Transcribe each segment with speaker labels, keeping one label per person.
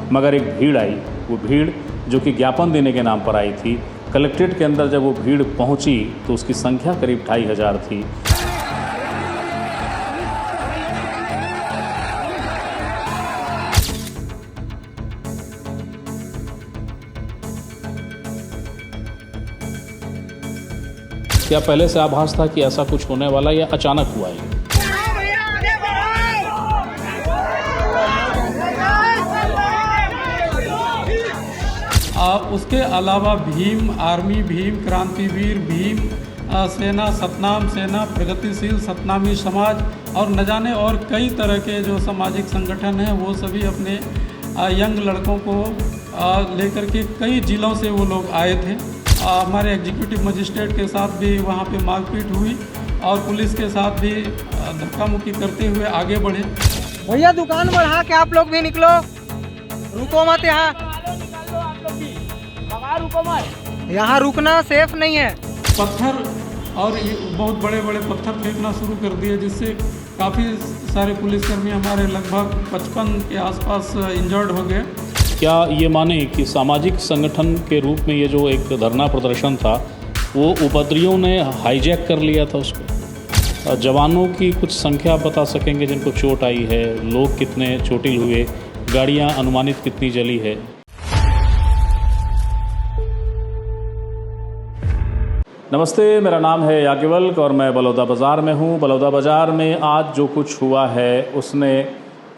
Speaker 1: मगर एक भीड़ आई। वो भीड़ जो कि ज्ञापन देने के नाम पर आई थी, कलेक्ट्रेट के अंदर जब वो भीड़ पहुंची तो उसकी संख्या करीब 2500 थी। क्या पहले से आभास था कि ऐसा कुछ होने वाला या अचानक हुआ है?
Speaker 2: उसके अलावा भीम आर्मी, भीम क्रांतिवीर, भीम सेना, सतनाम सेना, प्रगतिशील सतनामी समाज और न जाने और कई तरह के जो सामाजिक संगठन हैं वो सभी अपने यंग लड़कों को लेकर के कई जिलों से वो लोग आए थे। हमारे एग्जीक्यूटिव मजिस्ट्रेट के साथ भी वहाँ पे मारपीट हुई और पुलिस के साथ भी धक्का मुक्की करते हुए आगे बढ़े।
Speaker 3: भैया दुकान बढ़ा के आप लोग भी निकलो, रुको मत, यहाँ रुकना सेफ नहीं है।
Speaker 2: पत्थर और बहुत बड़े बड़े पत्थर फेंकना शुरू कर दिए, जिससे काफ़ी सारे पुलिसकर्मी हमारे लगभग 55 के आसपास इंजर्ड हो गए।
Speaker 1: क्या ये माने कि सामाजिक संगठन के रूप में ये जो एक धरना प्रदर्शन था वो उपद्रवियों ने हाईजैक कर लिया था उसको? जवानों की कुछ संख्या बता सकेंगे जिनको चोट आई है? लोग कितने चोटिल हुए? गाड़ियां अनुमानित कितनी जली है? नमस्ते, मेरा नाम है याज्ञवल्क और मैं बलौदा बाज़ार में हूँ। बलौदा बाज़ार में आज जो कुछ हुआ है उसने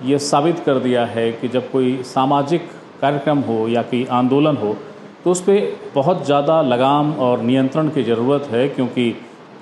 Speaker 1: ये साबित कर दिया है कि जब कोई सामाजिक कार्यक्रम हो या कोई आंदोलन हो तो उस पर बहुत ज़्यादा लगाम और नियंत्रण की ज़रूरत है, क्योंकि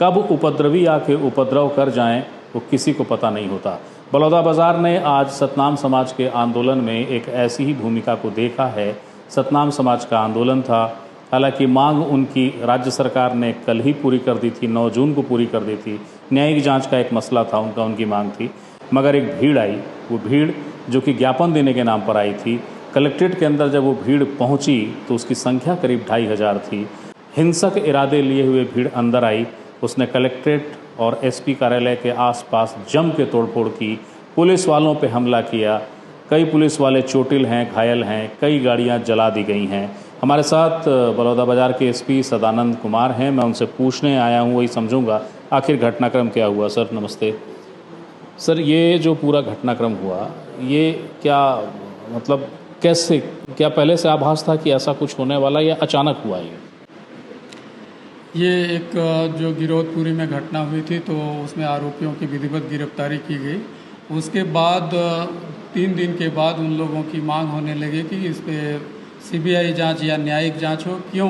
Speaker 1: कब उपद्रवी आके उपद्रव कर जाएं वो किसी को पता नहीं होता। बलौदा बाज़ार ने आज सतनाम समाज के आंदोलन में एक ऐसी ही भूमिका को देखा है। सतनाम समाज का आंदोलन था, हालांकि मांग उनकी राज्य सरकार ने कल ही पूरी कर दी थी, 9 जून को पूरी कर दी थी। न्यायिक जांच का एक मसला था उनकी मांग थी, मगर एक भीड़ आई। वो भीड़ जो कि ज्ञापन देने के नाम पर आई थी, कलेक्ट्रेट के अंदर जब वो भीड़ पहुंची तो उसकी संख्या करीब 2500 थी। हिंसक इरादे लिए हुए भीड़ अंदर आई, उसने कलेक्ट्रेट और एसपी कार्यालय के आसपास जम के तोड़फोड़ की, पुलिस वालों पे हमला किया। कई पुलिस वाले चोटिल हैं, घायल हैं, कई गाड़ियां जला दी गई हैं। हमारे साथ बलौदा बाज़ार के एसपी सदानंद कुमार हैं, मैं उनसे पूछने आया हूँ, वही समझूंगा आखिर घटनाक्रम क्या हुआ। सर नमस्ते। सर, ये जो पूरा घटनाक्रम हुआ ये क्या मतलब कैसे, क्या पहले से आभास था कि ऐसा कुछ होने वाला या अचानक हुआ है?
Speaker 2: ये एक जो गिरौदपुरी में घटना हुई थी तो उसमें आरोपियों की विधिवत गिरफ्तारी की गई। उसके बाद 3 दिन के बाद उन लोगों की मांग होने लगी कि इस पर सीबीआई जांच या न्यायिक जांच हो। क्यों?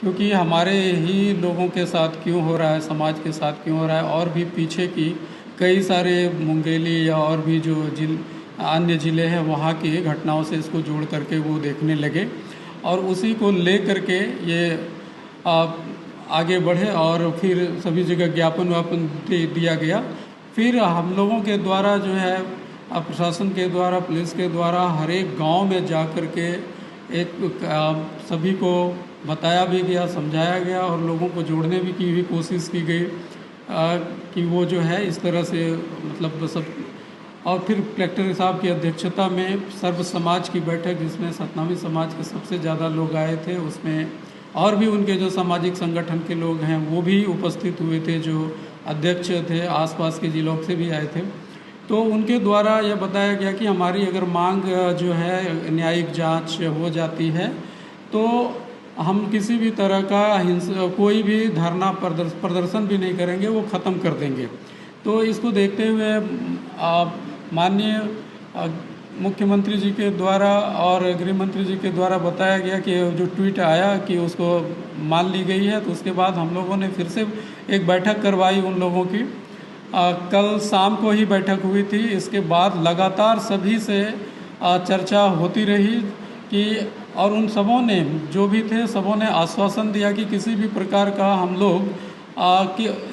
Speaker 2: क्योंकि हमारे ही लोगों के साथ क्यों हो रहा है, समाज के साथ क्यों हो रहा है, और भी पीछे की कई सारे मुंगेली या और भी जो अन्य ज़िले हैं वहाँ की घटनाओं से इसको जोड़ करके वो देखने लगे और उसी को ले करके ये आगे बढ़े और फिर सभी जगह ज्ञापन वापन दिया गया। फिर हम लोगों के द्वारा जो है प्रशासन के द्वारा, पुलिस के द्वारा हर एक गाँव में जा कर के सभी को बताया भी गया, समझाया गया और लोगों को जोड़ने भी की भी कोशिश की गई कि वो जो है इस तरह से मतलब सब। और फिर कलेक्टर साहब की अध्यक्षता में सर्व समाज की बैठक, जिसमें सतनामी समाज के सबसे ज़्यादा लोग आए थे, उसमें और भी उनके जो सामाजिक संगठन के लोग हैं वो भी उपस्थित हुए थे, जो अध्यक्ष थे आसपास के जिलों से भी आए थे। तो उनके द्वारा यह बताया गया कि हमारी अगर मांग जो है न्यायिक जांच हो जाती है तो हम किसी भी तरह का कोई भी धरना प्रदर्शन भी नहीं करेंगे, वो ख़त्म कर देंगे। तो इसको देखते हुए माननीय मुख्यमंत्री जी के द्वारा और गृह मंत्री जी के द्वारा बताया गया कि जो ट्वीट आया कि उसको मान ली गई है। तो उसके बाद हम लोगों ने फिर से एक बैठक करवाई उन लोगों की। कल शाम को ही बैठक हुई थी। इसके बाद लगातार सभी से चर्चा होती रही कि और उन सबों ने जो भी थे सबों ने आश्वासन दिया कि किसी भी प्रकार का हम लोग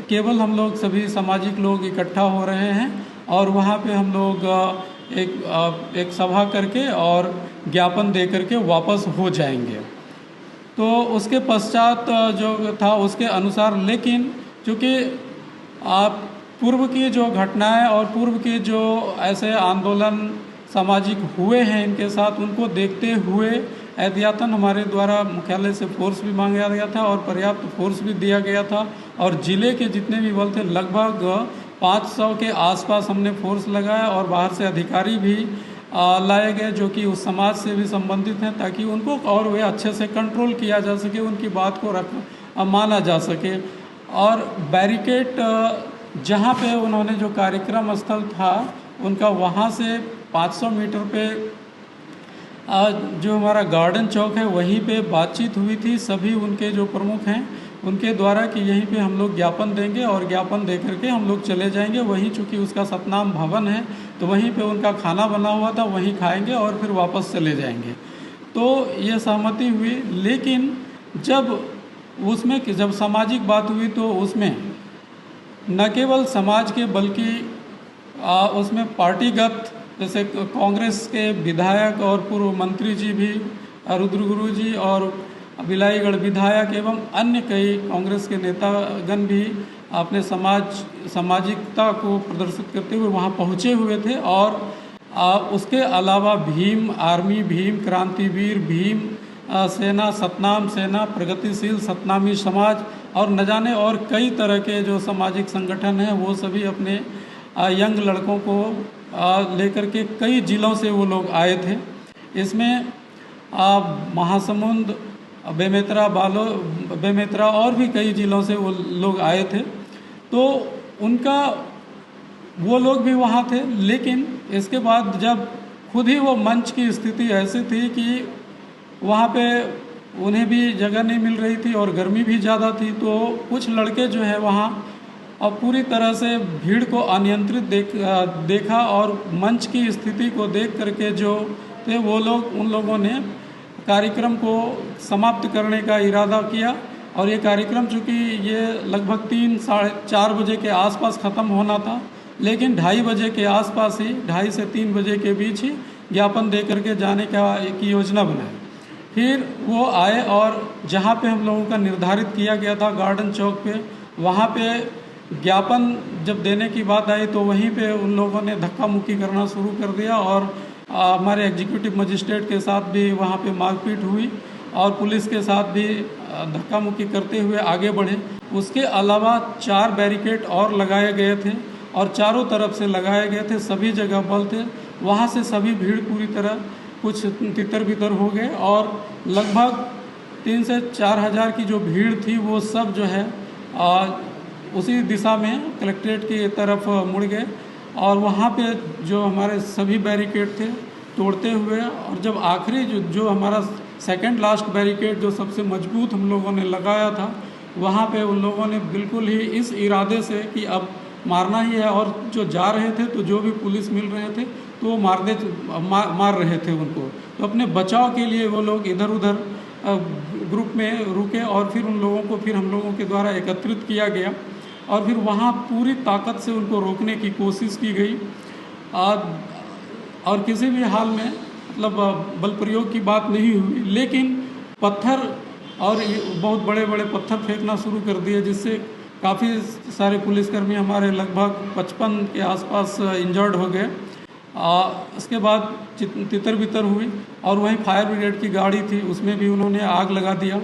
Speaker 2: केवल हम लोग सभी सामाजिक लोग इकट्ठा हो रहे हैं और वहाँ पे हम लोग एक सभा करके और ज्ञापन दे करके वापस हो जाएंगे। तो उसके पश्चात जो था उसके अनुसार, लेकिन चूँकि पूर्व की जो घटनाएं और पूर्व की जो ऐसे आंदोलन सामाजिक हुए हैं इनके साथ, उनको देखते हुए एहतियातन हमारे द्वारा मुख्यालय से फोर्स भी मांगा गया था और पर्याप्त फोर्स भी दिया गया था। और ज़िले के जितने भी बल थे लगभग 500 के आसपास हमने फोर्स लगाया और बाहर से अधिकारी भी लाए गए जो कि उस समाज से भी संबंधित हैं, ताकि उनको और वे अच्छे से कंट्रोल किया जा सके, उनकी बात को माना जा सके। और बैरिकेड जहाँ पे उन्होंने जो कार्यक्रम स्थल था उनका, वहाँ से 500 मीटर पे जो हमारा गार्डन चौक है वहीं पे बातचीत हुई थी सभी उनके जो प्रमुख हैं उनके द्वारा कि यहीं पे हम लोग ज्ञापन देंगे और ज्ञापन दे करके हम लोग चले जाएंगे। वहीं चूँकि उसका सतनाम भवन है तो वहीं पे उनका खाना बना हुआ था, वहीं खाएंगे और फिर वापस चले जाएंगे। तो ये सहमति हुई। लेकिन जब सामाजिक बात हुई तो उसमें न केवल समाज के बल्कि उसमें पार्टीगत, जैसे कांग्रेस के विधायक और पूर्व मंत्री जी भी, रुद्र गुरु जी और बिलाईगढ़ विधायक एवं अन्य कई कांग्रेस के नेतागण भी अपने सामाजिकता को प्रदर्शित करते हुए वहां पहुंचे हुए थे। और उसके अलावा भीम आर्मी, भीम क्रांतिवीर, भीम सेना, सतनाम सेना, प्रगतिशील सतनामी समाज और न जाने और कई तरह के जो सामाजिक संगठन हैं वो सभी अपने यंग लड़कों को लेकर के कई जिलों से वो लोग आए थे। इसमें महासमुंद, बेमेतरा और भी कई जिलों से वो लोग आए थे। तो वो लोग भी वहाँ थे। लेकिन इसके बाद जब खुद ही वो मंच की स्थिति ऐसी थी कि वहाँ पे उन्हें भी जगह नहीं मिल रही थी और गर्मी भी ज़्यादा थी, तो कुछ लड़के जो है वहाँ और पूरी तरह से भीड़ को अनियंत्रित देखा और मंच की स्थिति को देख करके जो थे वो लोग, उन लोगों ने कार्यक्रम को समाप्त करने का इरादा किया। और ये कार्यक्रम चूँकि ये लगभग 3 साढ़े 4 बजे के आसपास ख़त्म होना था, लेकिन 2:30 बजे के आसपास ही, 2:30 से 3 बजे के बीच ही ज्ञापन दे करके जाने की योजना बनाई। फिर वो आए और जहाँ पे हम लोगों का निर्धारित किया गया था गार्डन चौक पे, वहाँ पे ज्ञापन जब देने की बात आई तो वहीं पे उन लोगों ने धक्का मुक्की करना शुरू कर दिया और हमारे एग्जीक्यूटिव मजिस्ट्रेट के साथ भी वहाँ पे मारपीट हुई और पुलिस के साथ भी धक्का मुक्की करते हुए आगे बढ़े। उसके अलावा 4 बैरिकेड और लगाए गए थे और चारों तरफ से लगाए गए थे, सभी जगह बल थे। वहाँ से सभी भीड़ पूरी तरह कुछ तितर बितर हो गए और लगभग 3 से 4 हज़ार की जो भीड़ थी वो सब जो है उसी दिशा में कलेक्ट्रेट की तरफ मुड़ गए और वहाँ पे जो हमारे सभी बैरिकेड थे तोड़ते हुए, और जब आखिरी जो हमारा सेकंड लास्ट बैरिकेड जो सबसे मजबूत हम लोगों ने लगाया था, वहाँ पे उन लोगों ने बिल्कुल ही इस इरादे से कि अब मारना ही है, और जो जा रहे थे तो जो भी पुलिस मिल रहे थे तो वो मार रहे थे उनको। तो अपने बचाव के लिए वो लोग इधर उधर ग्रुप में रुके और फिर उन लोगों को फिर हम लोगों के द्वारा एकत्रित किया गया और फिर वहाँ पूरी ताकत से उनको रोकने की कोशिश की गई। और किसी भी हाल में मतलब बल प्रयोग की बात नहीं हुई, लेकिन पत्थर और बहुत बड़े बड़े पत्थर फेंकना शुरू कर दिए, जिससे काफ़ी सारे पुलिसकर्मी हमारे लगभग 55 के आसपास इंजर्ड हो गए। इसके बाद तितर बितर हुई और वहीं फायर ब्रिगेड की गाड़ी थी, उसमें भी उन्होंने आग लगा दिया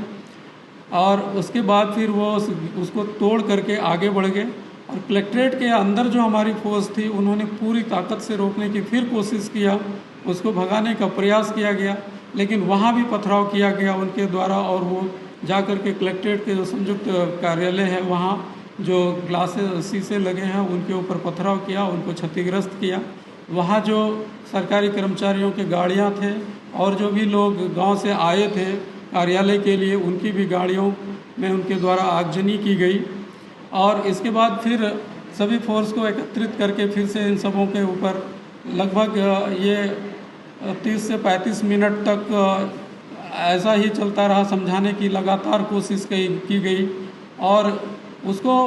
Speaker 2: और उसके बाद फिर वो उसको तोड़ करके आगे बढ़ गए। और कलेक्ट्रेट के अंदर जो हमारी फोर्स थी उन्होंने पूरी ताकत से रोकने की फिर कोशिश किया, उसको भगाने का प्रयास किया गया, लेकिन वहाँ भी पथराव किया गया उनके द्वारा और वो जा कर के कलेक्ट्रेट के जो संयुक्त कार्यालय है वहाँ जो ग्लासेस शीशे लगे हैं उनके ऊपर पथराव किया, उनको क्षतिग्रस्त किया। वहाँ जो सरकारी कर्मचारियों के गाड़ियाँ थे और जो भी लोग गांव से आए थे कार्यालय के लिए, उनकी भी गाड़ियों में उनके द्वारा आगजनी की गई। और इसके बाद फिर सभी फोर्स को एकत्रित करके फिर से इन सबों के ऊपर लगभग ये 30 से 35 मिनट तक ऐसा ही चलता रहा, समझाने की लगातार कोशिश की गई। और उसको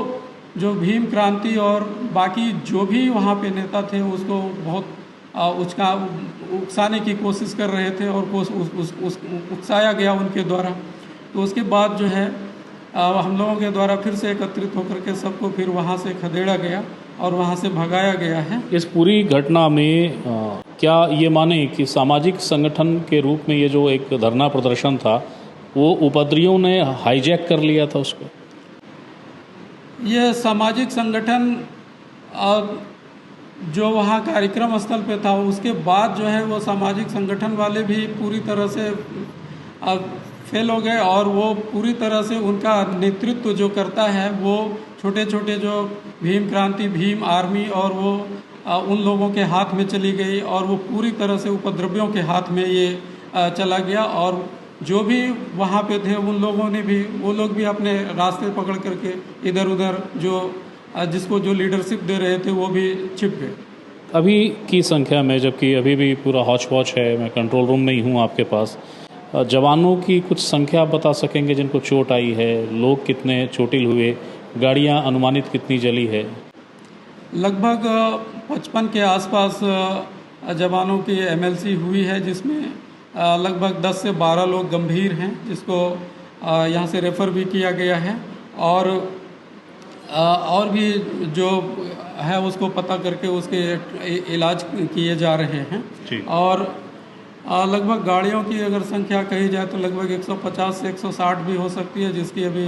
Speaker 2: जो भीम क्रांति और बाकी जो भी वहाँ पे नेता थे उसको बहुत उसका उकसाने की कोशिश कर रहे थे और उकसाया गया उनके द्वारा। तो उसके बाद जो है हम लोगों के द्वारा फिर से एकत्रित होकर के सबको फिर वहाँ से खदेड़ा गया और वहाँ से भगाया गया है।
Speaker 1: इस पूरी घटना में क्या ये माने कि सामाजिक संगठन के रूप में ये जो एक धरना प्रदर्शन था वो उपद्रवियों ने हाईजैक कर लिया था उसको?
Speaker 2: ये सामाजिक संगठन जो वहाँ कार्यक्रम स्थल पे था उसके बाद जो है वो सामाजिक संगठन वाले भी पूरी तरह से फेल हो गए और वो पूरी तरह से उनका नेतृत्व जो करता है वो छोटे छोटे जो भीम क्रांति, भीम आर्मी और वो उन लोगों के हाथ में चली गई और वो पूरी तरह से उपद्रवियों के हाथ में ये चला गया। और जो भी वहाँ पे थे उन लोगों ने भी, वो लोग भी अपने रास्ते पकड़ करके इधर उधर जो जिसको जो लीडरशिप दे रहे थे वो भी छिप गए।
Speaker 1: अभी की संख्या में, जबकि अभी भी पूरा हौच पौच है, मैं कंट्रोल रूम में ही हूँ आपके पास, जवानों की कुछ संख्या आप बता सकेंगे जिनको चोट आई है? लोग कितने चोटिल हुए? गाड़ियाँ अनुमानित कितनी जली है?
Speaker 2: लगभग 55 के आसपास जवानों की MLC हुई है, जिसमें लगभग 10 से 12 लोग गंभीर हैं जिसको यहाँ से रेफ़र भी किया गया है और भी जो है उसको पता करके उसके इलाज किए जा रहे हैं। और लगभग गाड़ियों की अगर संख्या कही जाए तो लगभग 150 से 160 भी हो सकती है, जिसकी अभी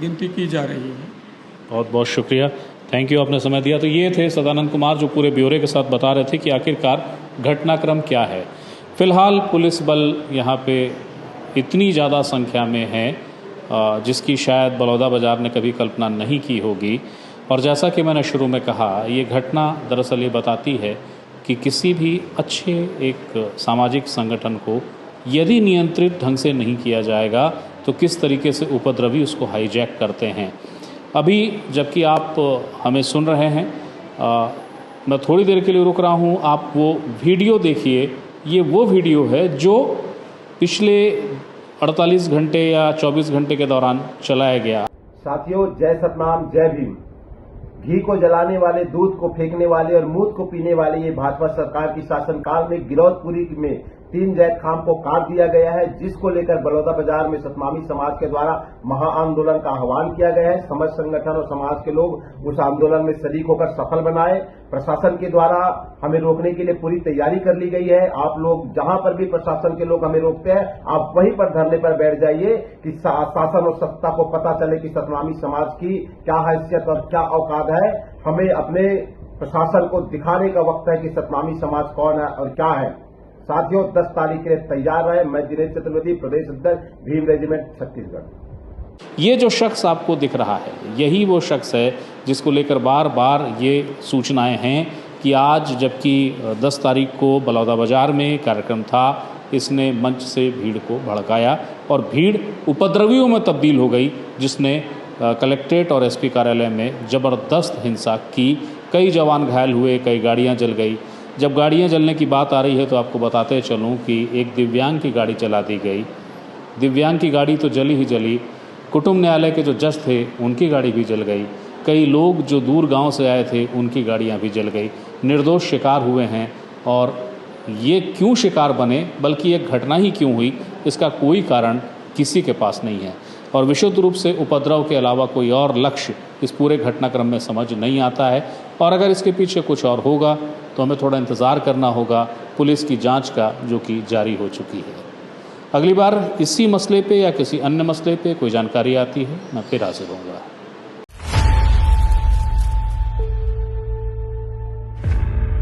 Speaker 2: गिनती की जा रही है।
Speaker 1: बहुत बहुत शुक्रिया, थैंक यू, आपने समय दिया। तो ये थे सदानंद कुमार जो पूरे ब्यौरे के साथ बता रहे थे कि आखिरकार घटनाक्रम क्या है। फिलहाल पुलिस बल यहाँ पे इतनी ज़्यादा संख्या में है जिसकी शायद बलौदा बाज़ार ने कभी कल्पना नहीं की होगी। और जैसा कि मैंने शुरू में कहा, ये घटना दरअसल ये बताती है कि किसी भी अच्छे एक सामाजिक संगठन को यदि नियंत्रित ढंग से नहीं किया जाएगा तो किस तरीके से उपद्रवी उसको हाईजैक करते हैं। अभी जबकि आप हमें सुन रहे हैं, मैं थोड़ी देर के लिए रुक रहा हूँ, आप वो वीडियो देखिए। ये वो वीडियो है जो पिछले 48 घंटे या 24 घंटे के दौरान चलाया गया।
Speaker 4: साथियों, जय सतनाम, जय भीम। घी को जलाने वाले, दूध को फेंकने वाले और मूत को पीने वाले ये भाजपा सरकार की शासनकाल में गिरौदपुरी में 3 जैद खाम को काट दिया गया है, जिसको लेकर बलौदा बाजार में सतनामी समाज के द्वारा महाआंदोलन का आह्वान किया गया है। समस्त संगठन और समाज के लोग उस आंदोलन में शरीक होकर सफल बनाए। प्रशासन के द्वारा हमें रोकने के लिए पूरी तैयारी कर ली गई है। आप लोग जहां पर भी प्रशासन के लोग हमें रोकते हैं, आप वहीं पर धरने पर बैठ जाइए कि शासन और सत्ता को पता चले कि सतनामी समाज की क्या हैसियत और क्या औकात है। हमें अपने प्रशासन को दिखाने का वक्त है कि सतनामी समाज कौन है और क्या है। साथियों, 10 तारीख के लिए तैयार रहे। मैं दिनेश चतुर्वेदी, प्रदेश अध्यक्ष, भीम रेजिमेंट, छत्तीसगढ़।
Speaker 1: ये जो शख्स आपको दिख रहा है, यही वो शख्स है जिसको लेकर बार बार ये सूचनाएं हैं कि आज जबकि 10 तारीख को बलौदा बाजार में कार्यक्रम था, इसने मंच से भीड़ को भड़काया और भीड़ उपद्रवियों में तब्दील हो गई, जिसने कलेक्ट्रेट और SP कार्यालय में ज़बरदस्त हिंसा की। कई जवान घायल हुए, कई गाड़ियाँ जल गई। जब गाड़ियाँ जलने की बात आ रही है तो आपको बताते चलूँ कि एक दिव्यांग की गाड़ी जला दी गई। दिव्यांग की गाड़ी तो जली ही जली, कुटुंब न्यायालय के जो जज थे उनकी गाड़ी भी जल गई। कई लोग जो दूर गांव से आए थे उनकी गाड़ियां भी जल गई। निर्दोष शिकार हुए हैं और ये क्यों शिकार बने, बल्कि एक घटना ही क्यों हुई, इसका कोई कारण किसी के पास नहीं है। और विशुद्ध रूप से उपद्रव के अलावा कोई और लक्ष्य इस पूरे घटनाक्रम में समझ नहीं आता है। और अगर इसके पीछे कुछ और होगा तो हमें थोड़ा इंतज़ार करना होगा पुलिस की जांच का, जो कि जारी हो चुकी है। अगली बार इसी मसले पे या किसी अन्य मसले पे कोई जानकारी आती है, मैं फिर हाजिर होऊंगा।